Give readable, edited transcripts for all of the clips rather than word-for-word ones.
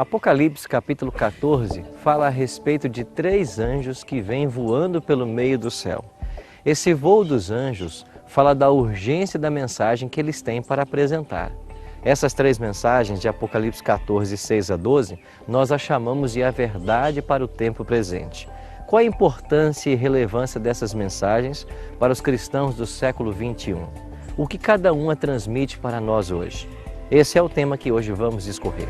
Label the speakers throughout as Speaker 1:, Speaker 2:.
Speaker 1: Apocalipse capítulo 14 fala a respeito de 3 anjos que vêm voando pelo meio do céu. Esse voo dos anjos fala da urgência da mensagem que eles têm para apresentar. Essas 3 mensagens de Apocalipse 14, 6 a 12, nós a chamamos de a verdade para o tempo presente. Qual a importância e relevância dessas mensagens para os cristãos do século 21? O que cada uma transmite para nós hoje? Esse é o tema que hoje vamos discorrer.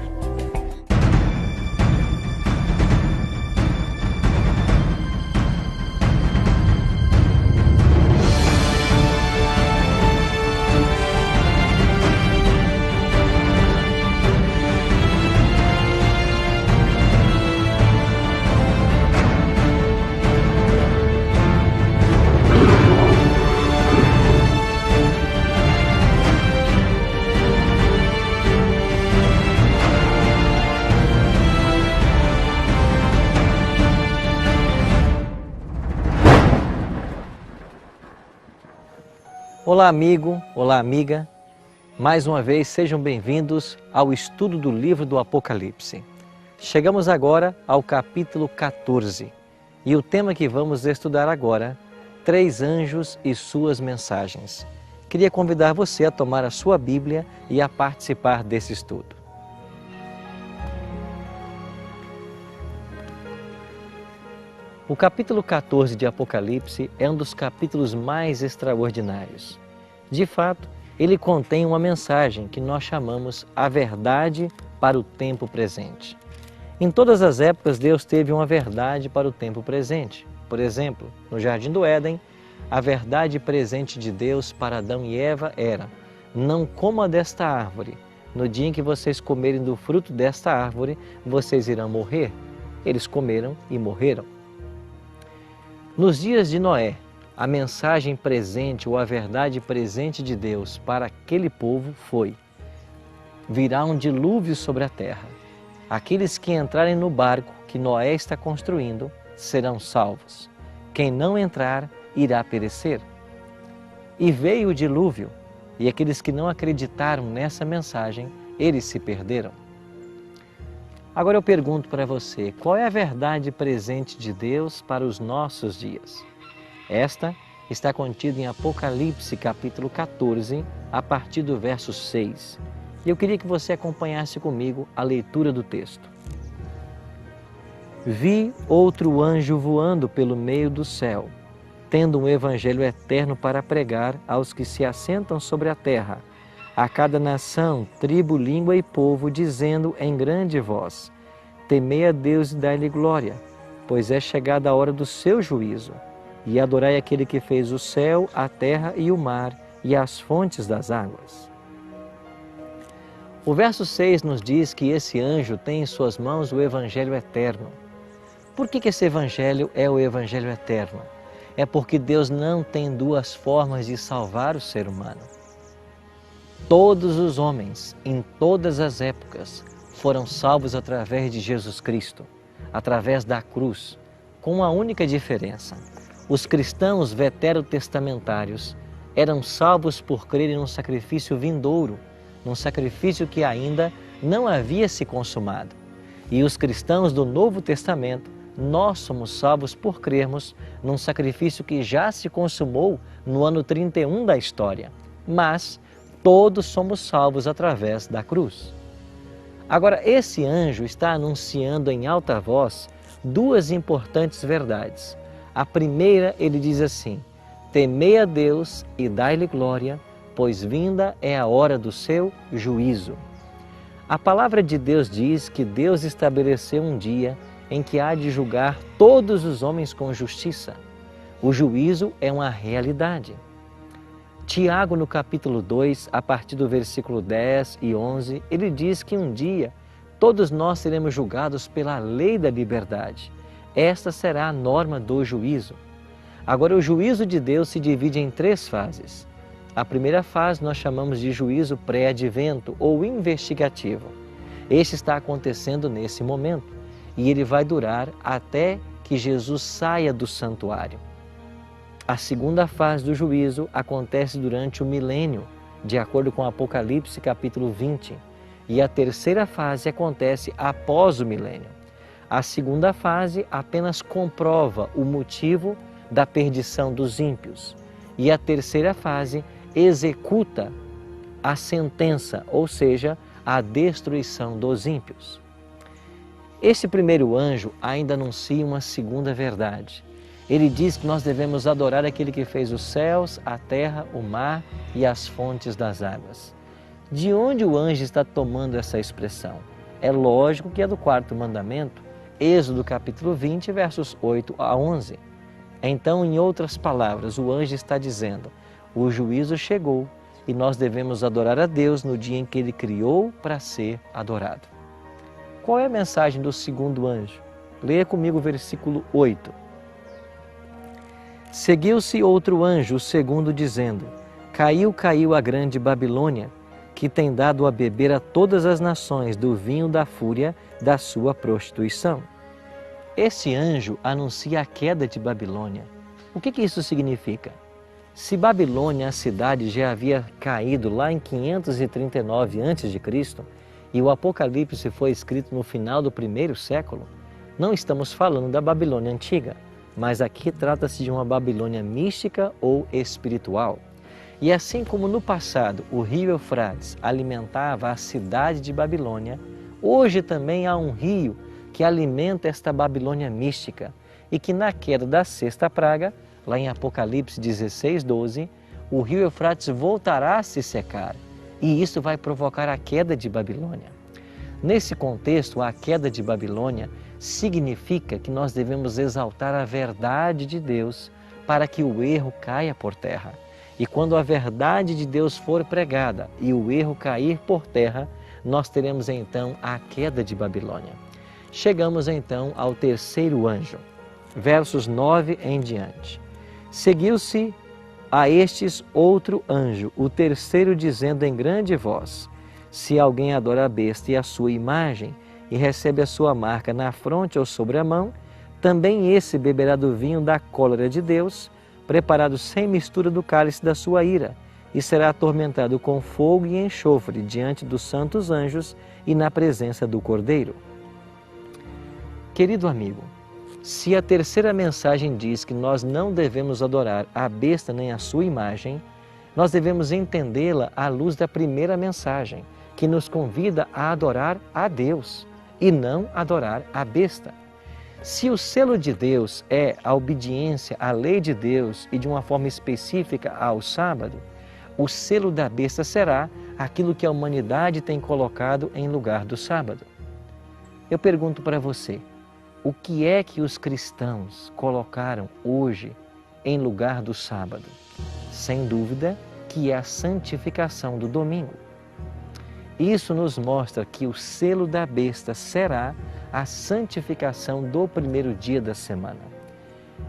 Speaker 1: Olá amigo, olá amiga, mais uma vez sejam bem-vindos ao estudo do livro do Apocalipse. Chegamos agora ao capítulo 14 e o tema que vamos estudar agora, 3 anjos e suas mensagens. Queria convidar você a tomar a sua Bíblia e a participar desse estudo. O capítulo 14 de Apocalipse é um dos capítulos mais extraordinários. De fato, ele contém uma mensagem que nós chamamos a verdade para o tempo presente. Em todas as épocas, Deus teve uma verdade para o tempo presente. Por exemplo, no Jardim do Éden, a verdade presente de Deus para Adão e Eva era: não coma desta árvore. No dia em que vocês comerem do fruto desta árvore, vocês irão morrer. Eles comeram e morreram. Nos dias de Noé, a mensagem presente ou a verdade presente de Deus para aquele povo foi: virá um dilúvio sobre a terra. Aqueles que entrarem no barco que Noé está construindo serão salvos. Quem não entrar irá perecer. E veio o dilúvio, e aqueles que não acreditaram nessa mensagem, eles se perderam. Agora eu pergunto para você, qual é a verdade presente de Deus para os nossos dias? Esta está contida em Apocalipse capítulo 14, a partir do verso 6. E eu queria que você acompanhasse comigo a leitura do texto. Vi outro anjo voando pelo meio do céu, tendo um evangelho eterno para pregar aos que se assentam sobre a terra, a cada nação, tribo, língua e povo, dizendo em grande voz: temei a Deus e dai-lhe glória, pois é chegada a hora do seu juízo, e adorai aquele que fez o céu, a terra e o mar e as fontes das águas. O verso 6 nos diz que esse anjo tem em suas mãos o evangelho eterno. Por que esse evangelho é o evangelho eterno? É porque Deus não tem 2 formas de salvar o ser humano. Todos os homens, em todas as épocas, foram salvos através de Jesus Cristo, através da cruz, com uma única diferença. Os cristãos veterotestamentários eram salvos por crerem num sacrifício vindouro, num sacrifício que ainda não havia se consumado. E os cristãos do Novo Testamento, nós somos salvos por crermos num sacrifício que já se consumou no ano 31 da história. Mas todos somos salvos através da cruz. Agora, esse anjo está anunciando em alta voz 2 importantes verdades. A primeira, ele diz assim: temei a Deus e dai-lhe glória, pois vinda é a hora do seu juízo. A palavra de Deus diz que Deus estabeleceu um dia em que há de julgar todos os homens com justiça. O juízo é uma realidade. Tiago, no capítulo 2, a partir do versículo 10 e 11, ele diz que um dia todos nós seremos julgados pela lei da liberdade. Esta será a norma do juízo. Agora, o juízo de Deus se divide em 3 fases. A primeira fase nós chamamos de juízo pré-advento ou investigativo. Este está acontecendo nesse momento e ele vai durar até que Jesus saia do santuário. A segunda fase do juízo acontece durante o milênio, de acordo com Apocalipse capítulo 20. E a terceira fase acontece após o milênio. A segunda fase apenas comprova o motivo da perdição dos ímpios. E a terceira fase executa a sentença, ou seja, a destruição dos ímpios. Esse primeiro anjo ainda anuncia uma segunda verdade. Ele diz que nós devemos adorar aquele que fez os céus, a terra, o mar e as fontes das águas. De onde o anjo está tomando essa expressão? É lógico que é do quarto mandamento, Êxodo capítulo 20, versos 8 a 11. Então, em outras palavras, o anjo está dizendo: o juízo chegou e nós devemos adorar a Deus no dia em que Ele criou para ser adorado. Qual é a mensagem do segundo anjo? Leia comigo o versículo 8. Seguiu-se outro anjo, o segundo, dizendo: Caiu, caiu a grande Babilônia, que tem dado a beber a todas as nações do vinho da fúria da sua prostituição. Esse anjo anuncia a queda de Babilônia. O que isso significa? Se Babilônia, a cidade, já havia caído lá em 539 a.C., e o Apocalipse foi escrito no final do primeiro século, não estamos falando da Babilônia antiga, mas aqui trata-se de uma Babilônia mística ou espiritual. E assim como no passado o rio Eufrates alimentava a cidade de Babilônia, hoje também há um rio que alimenta esta Babilônia mística e que na queda da sexta praga, lá em Apocalipse 16, 12, o rio Eufrates voltará a se secar e isso vai provocar a queda de Babilônia. Nesse contexto, a queda de Babilônia significa que nós devemos exaltar a verdade de Deus para que o erro caia por terra. E quando a verdade de Deus for pregada e o erro cair por terra, nós teremos então a queda de Babilônia. Chegamos então ao terceiro anjo, versos 9 em diante. Seguiu-se a estes outro anjo, o terceiro, dizendo em grande voz: Se alguém adora a besta e a sua imagem, e recebe a sua marca na fronte ou sobre a mão, também esse beberá do vinho da cólera de Deus, preparado sem mistura do cálice da sua ira, e será atormentado com fogo e enxofre diante dos santos anjos e na presença do Cordeiro. Querido amigo, se a terceira mensagem diz que nós não devemos adorar a besta nem a sua imagem, nós devemos entendê-la à luz da primeira mensagem, que nos convida a adorar a Deus e não adorar a besta. Se o selo de Deus é a obediência à lei de Deus e de uma forma específica ao sábado, o selo da besta será aquilo que a humanidade tem colocado em lugar do sábado. Eu pergunto para você, o que é que os cristãos colocaram hoje em lugar do sábado? Sem dúvida que é a santificação do domingo. Isso nos mostra que o selo da besta será a santificação do primeiro dia da semana.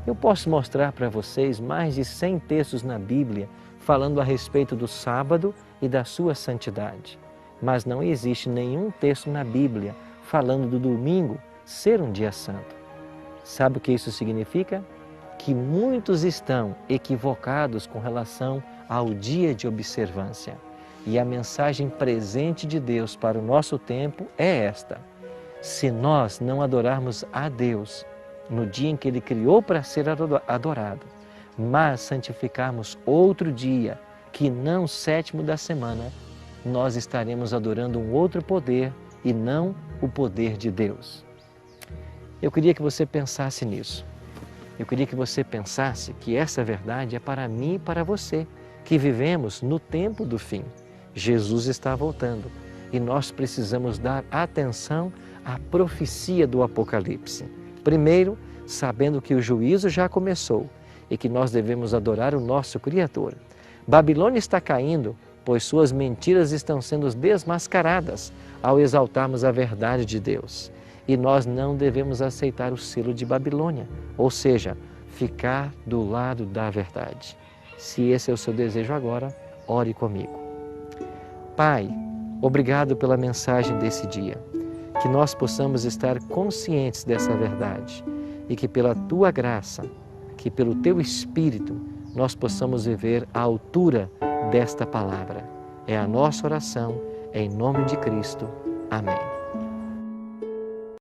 Speaker 1: Eu posso mostrar para vocês mais de 100 textos na Bíblia falando a respeito do sábado e da sua santidade. Mas não existe nenhum texto na Bíblia falando do domingo ser um dia santo. Sabe o que isso significa? Que muitos estão equivocados com relação ao dia de observância. E a mensagem presente de Deus para o nosso tempo é esta: se nós não adorarmos a Deus no dia em que Ele criou para ser adorado, mas santificarmos outro dia, que não o sétimo da semana, nós estaremos adorando um outro poder e não o poder de Deus. Eu queria que você pensasse nisso. Eu queria que você pensasse que essa verdade é para mim e para você, que vivemos no tempo do fim. Jesus está voltando e nós precisamos dar atenção à profecia do Apocalipse. Primeiro, sabendo que o juízo já começou e que nós devemos adorar o nosso Criador. Babilônia está caindo, pois suas mentiras estão sendo desmascaradas ao exaltarmos a verdade de Deus. E nós não devemos aceitar o selo de Babilônia, ou seja, ficar do lado da verdade. Se esse é o seu desejo agora, ore comigo. Pai, obrigado pela mensagem desse dia. Que nós possamos estar conscientes dessa verdade e que pela Tua graça, que pelo Teu Espírito, nós possamos viver à altura desta palavra. É a nossa oração Em nome de Cristo. Amém.